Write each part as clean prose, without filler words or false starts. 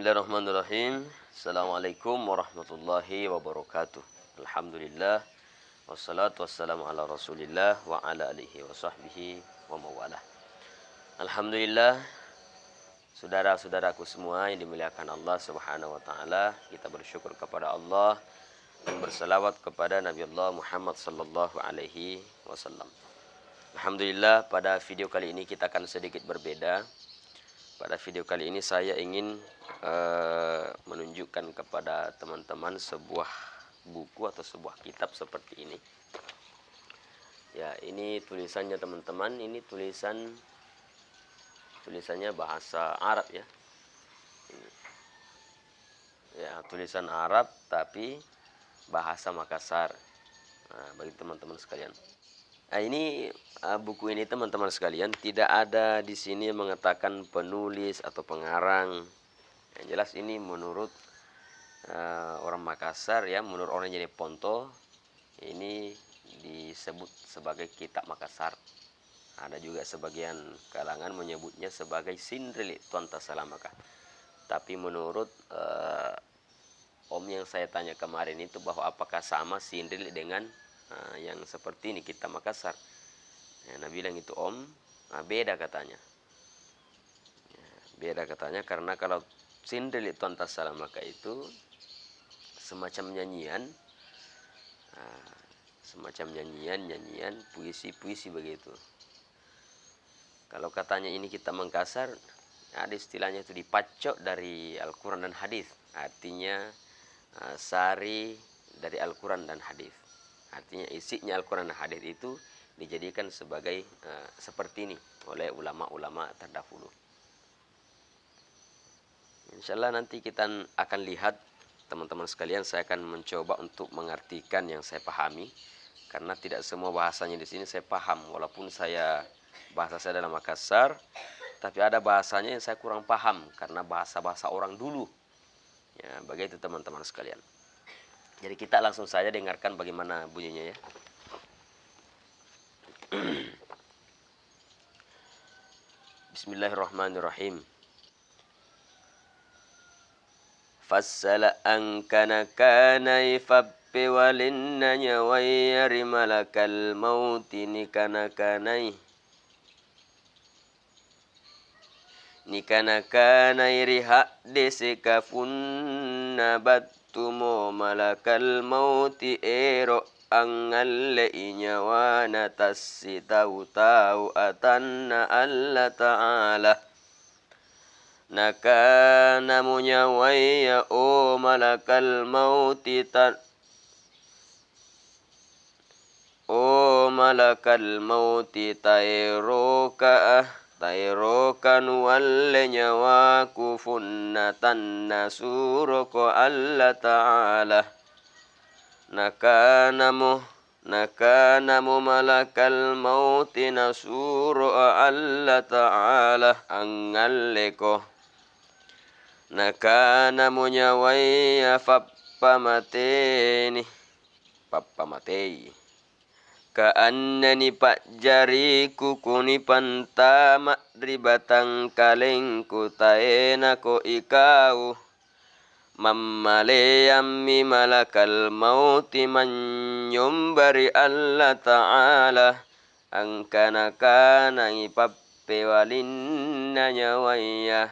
Bismillahirrahmanirrahim. Assalamualaikum warahmatullahi wabarakatuh. Alhamdulillah. Wassalatu wassalamu ala rasulillah wa ala alihi wa sahbihi wa mawalah. Alhamdulillah. Saudara-saudaraku semua yang dimuliakan Allah subhanahu wa ta'ala, kita bersyukur kepada Allah dan berselawat kepada Nabi Allah Muhammad sallallahu alaihi wasallam. Alhamdulillah, pada video kali ini kita akan sedikit berbeda. Pada video kali ini saya ingin menunjukkan kepada teman-teman sebuah buku atau sebuah kitab seperti ini. Ya, ini tulisannya teman-teman, ini tulisannya bahasa Arab ya. Ya, tulisan Arab tapi bahasa Makassar. Nah, bagi teman-teman sekalian. Nah, ini buku ini teman-teman sekalian tidak ada di sini mengatakan penulis atau pengarang. Yang jelas ini menurut orang Makassar ya, menurut orang jadi Ponto ini disebut sebagai Kitab Makassar. Ada juga sebagian kalangan menyebutnya sebagai Sindrili Tuan Tasalamaka. Tapi menurut Om yang saya tanya kemarin itu bahwa apakah sama Sindrili dengan yang seperti ini Kitab Makassar. Ya, Nabi bilang itu Om, beda katanya. Ya, beda katanya karena kalau Sindrili Tuan Tasalamaka itu semacam nyanyian, nyanyian, puisi begitu. Kalau katanya ini Kitab Makassar, ada istilahnya itu dipacok dari Al-Quran dan Hadis. Artinya sari dari Al-Quran dan Hadis. Artinya isinya Al-Quran dan Hadis itu dijadikan sebagai seperti ini oleh ulama-ulama terdahulu. Insyaallah nanti kita akan lihat teman-teman sekalian, saya akan mencoba untuk mengartikan yang saya pahami karena tidak semua bahasanya di sini saya paham, walaupun bahasa saya dalam Makassar, tapi ada bahasanya yang saya kurang paham karena bahasa-bahasa orang dulu. Ya, begitu teman-teman sekalian. Jadi kita langsung saja dengarkan bagaimana bunyinya ya. Bismillahirrahmanirrahim. Fassala ankana kanai fabbe walinnanya wayyari malakal mauti nikana kanai riha deseka funna battumo malakal mauti ero angalle inyawana tassi tahu atanna Allah ta'ala nakana munyawaya o malakal mauti tairokan walle nyawaku funnatan nasuroko Allah ta'ala nakanamu malakal mauti nasuro Allah ta'ala angalleko nakanamu nyawaya fappa matei kaannani pak jariku kuni pantama ribatang kalengku taenako ikau mammaleyammi malakal mauti manyumbari Allah ta'ala angkana ipappe walinna nyawaya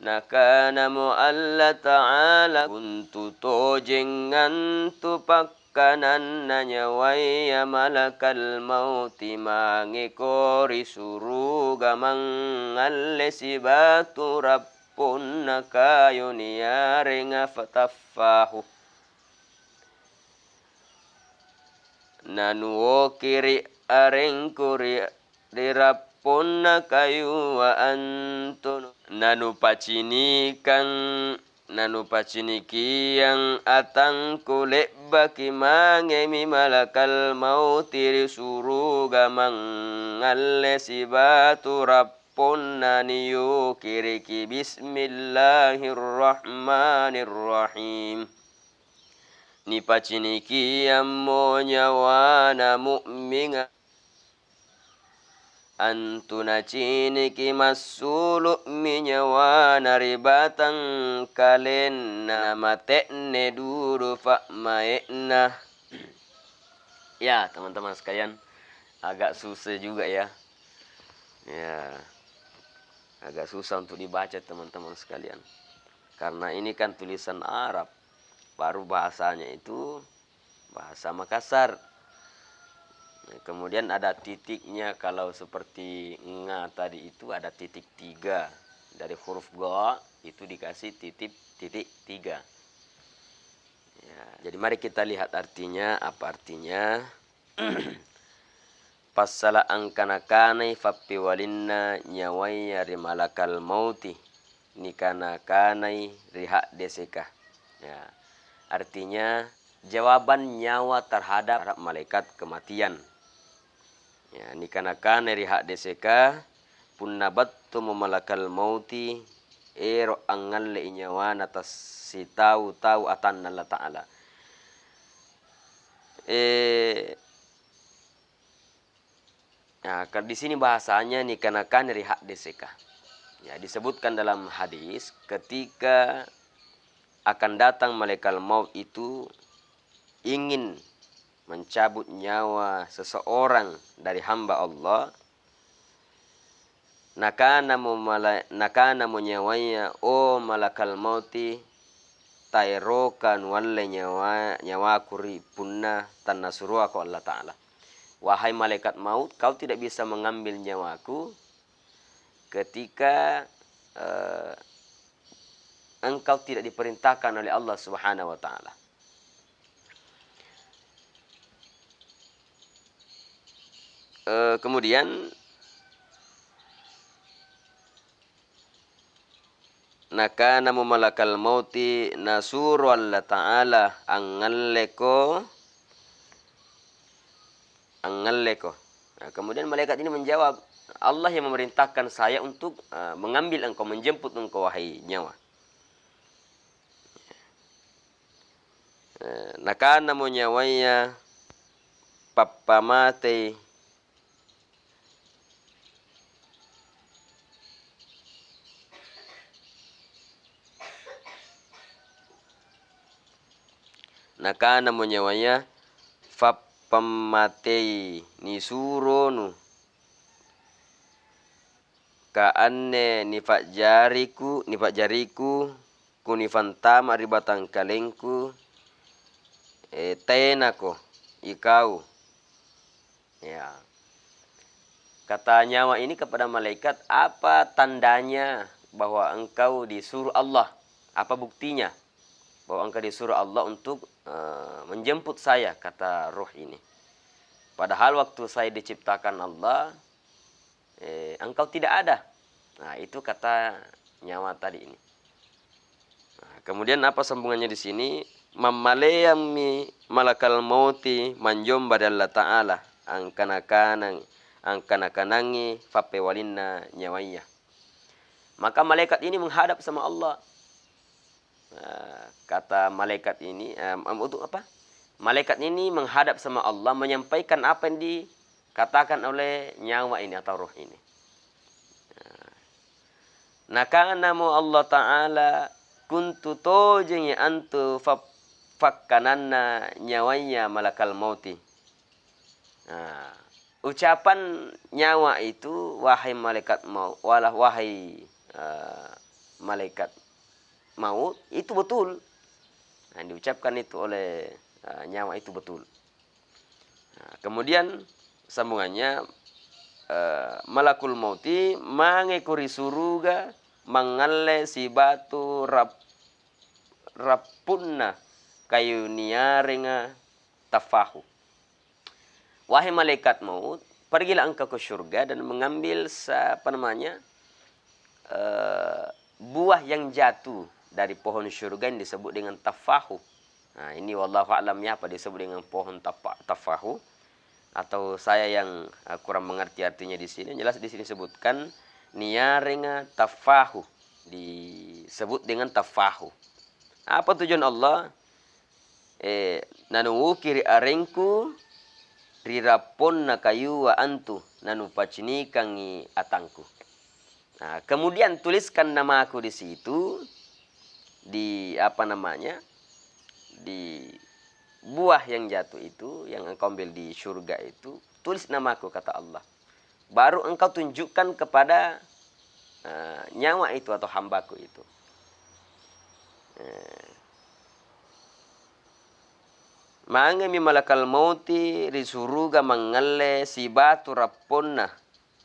nakanamu Allah ta'ala kuntu tojengan tupakkanan nyawaya malakal mauti mangekori suruga mangalle sibatu punna kayuni yarenga fataffahu nanu kiri arengkuri dirappunna kayu wa antun nanu paciniki yang atang kulek baki mangemi malakal mauti risuru gamang ngalle sibatu punna niyu kiriki bismillahirrahmanirrahim ni paciniki ammo nyawana mu'minga Antuna ciniki masulu minyawana ribatan kalen nama tekne duru fa maekna. Ya teman-teman sekalian, agak susah juga ya. Ya, agak susah untuk dibaca teman-teman sekalian. Karena ini kan tulisan Arab, baru bahasanya itu bahasa Makassar. Kemudian ada titiknya, kalau seperti nga tadi itu ada titik 3. Dari huruf ga itu dikasih titik 3. Ya, jadi mari kita lihat artinya. Apa artinya? Pasala angkana-kanai fappi walinna nyawaya rimalakal mauti nikana-kanai riha deseka. Ya, artinya jawaban nyawa terhadap malaikat kematian. Ya, nikana-kanai riha deseka punnabattu malakal mauti ero angal le nyawa natas si tahu atan Allah Ta'ala. Nah, di sini bahasanya nikanakan riha deseka. Ya, disebutkan dalam hadis ketika akan datang malaikat maut itu ingin mencabut nyawa seseorang dari hamba Allah, nakana munyawanya o malakal mauti tairokan walle nyawa kuri punna tanasuru aku Allah Ta'ala. Wahai malaikat maut, kau tidak bisa mengambil nyawaku ketika engkau tidak diperintahkan oleh Allah Subhanahu wa Ta'ala. Kemudian nakana malakal mauti nasuru Allah Ta'ala angalleko. Nah, kemudian malaikat ini menjawab, Allah yang memerintahkan saya untuk mengambil engkau, menjemput engkau wahai nyawa. Nakana mo nyawanya papamate nakana mo nyawanya pamatei ni suronu kaanne nifak jariku kunifantama ribatang kalengku tenako ikau. Ya, kata nyawa ini kepada malaikat, apa tandanya bahwa engkau disuruh Allah? Apa buktinya bahwa engkau disuruh Allah untuk menjemput saya, kata ruh ini. Padahal waktu saya diciptakan Allah, engkau tidak ada. Nah, itu kata nyawa tadi ini. Nah, kemudian apa sambungannya di sini? Mammaleyami malakal mauti manjom badalla ta'ala angkanakanangi fape walinna nyawaya. Maka malaikat ini menghadap sama Allah. Kata malaikat ini untuk apa? Malaikat ini menghadap sama Allah, menyampaikan apa yang dikatakan oleh nyawa ini atau roh ini. Nakanamu Allah Ta'ala kuntu tojeng antu fakkananna nyawanya malakal mauti. Nah, ucapan nyawa itu wahai malaikat maut, wahai malaikat maut, itu betul. Nah, diucapkan itu oleh nyawa itu betul. Nah, kemudian sambungannya malakul mauti mangekuri suruga mangalle si batu rapunna kayu niarenga tafahu. Wahai malaikat maut, pergilah engkau ke surga dan mengambil buah yang jatuh dari pohon surga yang disebut dengan tafahu. Nah, ini wallahu a'lamnya apa disebut dengan pohon tafahu, atau saya yang kurang mengerti artinya di sini. Jelas di sini sebutkan niarenga tafahu, disebut dengan tafahu. Apa tujuan Allah? Nanu kiri arengku rirapon na kayu wa antu nanu pacini kangi atangku. Nah, kemudian tuliskan nama aku di situ, di apa namanya, di buah yang jatuh itu, yang engkau ambil di surga itu, tulis namaku, kata Allah. Baru engkau tunjukkan kepada nyawa itu atau hambaku itu. Mangemi malakal mauti risuruga mangale si batu raponna.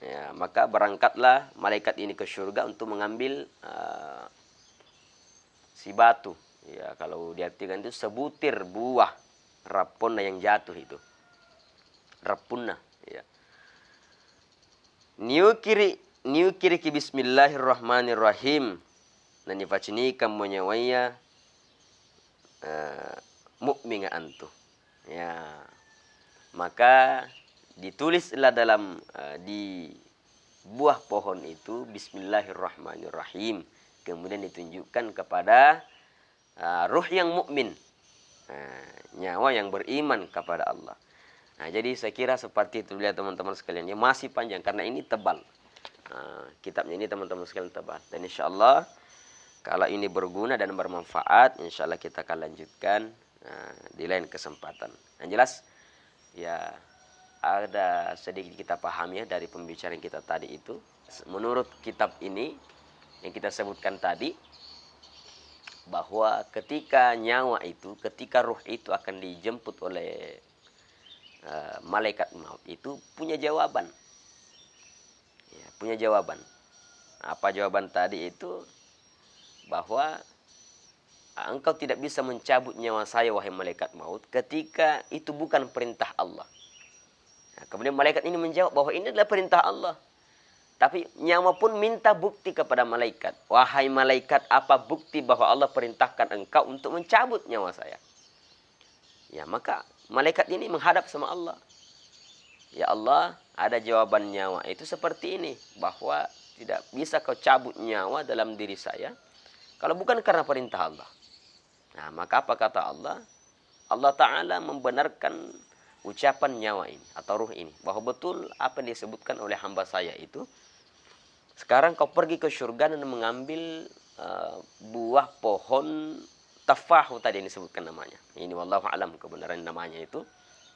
Ya, maka berangkatlah malaikat ini ke surga untuk mengambil si batu. Ya, kalau diartikan itu sebutir buah raponna yang jatuh itu. Rapunna, ya. Niu kiri ki bismillahirrahmanirrahim. Nani facini kamunya mukminga antu. Ya. Maka ditulislah dalam di buah pohon itu bismillahirrahmanirrahim. Kemudian ditunjukkan kepada ruh yang mukmin, nyawa yang beriman kepada Allah. Nah, jadi saya kira seperti itu, lihat teman-teman sekalian. Ya, masih panjang karena ini tebal. Kitabnya ini teman-teman sekalian tebal. Dan insya Allah kalau ini berguna dan bermanfaat, insya Allah kita akan lanjutkan di lain kesempatan. Yang jelas, ya ada sedikit kita paham ya dari pembicaraan kita tadi itu. Menurut kitab ini yang kita sebutkan tadi, bahwa ketika nyawa itu, ketika ruh itu akan dijemput oleh malaikat maut itu punya jawaban. Ya, punya jawaban. Apa jawaban tadi itu? Bahwa engkau tidak bisa mencabut nyawa saya wahai malaikat maut ketika itu bukan perintah Allah. Nah, kemudian malaikat ini menjawab bahwa ini adalah perintah Allah. Tapi nyawa pun minta bukti kepada malaikat. Wahai malaikat, apa bukti bahwa Allah perintahkan engkau untuk mencabut nyawa saya? Ya, maka malaikat ini menghadap sama Allah. Ya Allah, ada jawaban nyawa itu seperti ini. Bahwa tidak bisa kau cabut nyawa dalam diri saya kalau bukan karena perintah Allah. Nah, maka apa kata Allah? Allah Ta'ala membenarkan ucapan nyawa ini atau ruh ini. Bahwa betul apa yang disebutkan oleh hamba saya itu. Sekarang kau pergi ke surga dan mengambil buah pohon tafahu tadi yang disebutkan namanya. Ini wallahu alam kebenaran namanya itu.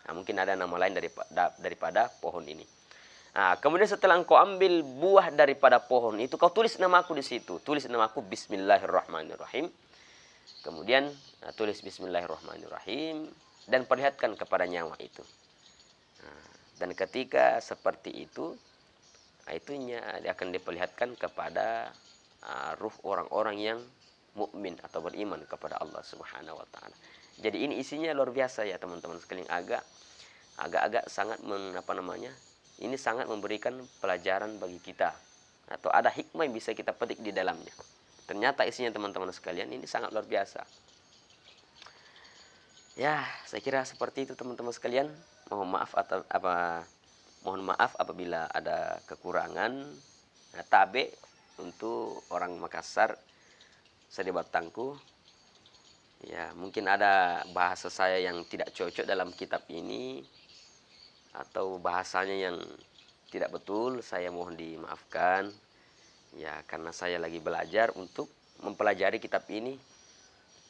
Nah, mungkin ada nama lain daripada pohon ini. Nah, kemudian setelah engkau ambil buah daripada pohon itu, kau tulis namaku di situ. Tulis namaku bismillahirrahmanirrahim. Kemudian tulis bismillahirrahmanirrahim dan perlihatkan kepada nyawa itu. Nah, dan ketika seperti itu, itunya akan diperlihatkan kepada ruh orang-orang yang mukmin atau beriman kepada Allah Subhanahu wa taala. Jadi ini isinya luar biasa ya teman-teman sekalian, agak sangat ini sangat memberikan pelajaran bagi kita atau ada hikmah yang bisa kita petik di dalamnya. Ternyata isinya teman-teman sekalian ini sangat luar biasa. Ya, saya kira seperti itu teman-teman sekalian. Mohon maaf apabila ada kekurangan. Tabe untuk orang Makassar, saya di Batangku. Ya, mungkin ada bahasa saya yang tidak cocok dalam kitab ini atau bahasanya yang tidak betul, saya mohon dimaafkan. Ya, karena saya lagi belajar untuk mempelajari kitab ini,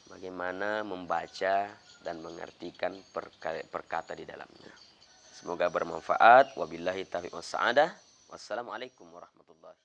bagaimana membaca dan mengartikan perkata di dalamnya. Semoga bermanfaat. Wabillahi taufiq was sa'adah. Wassalamualaikum warahmatullahi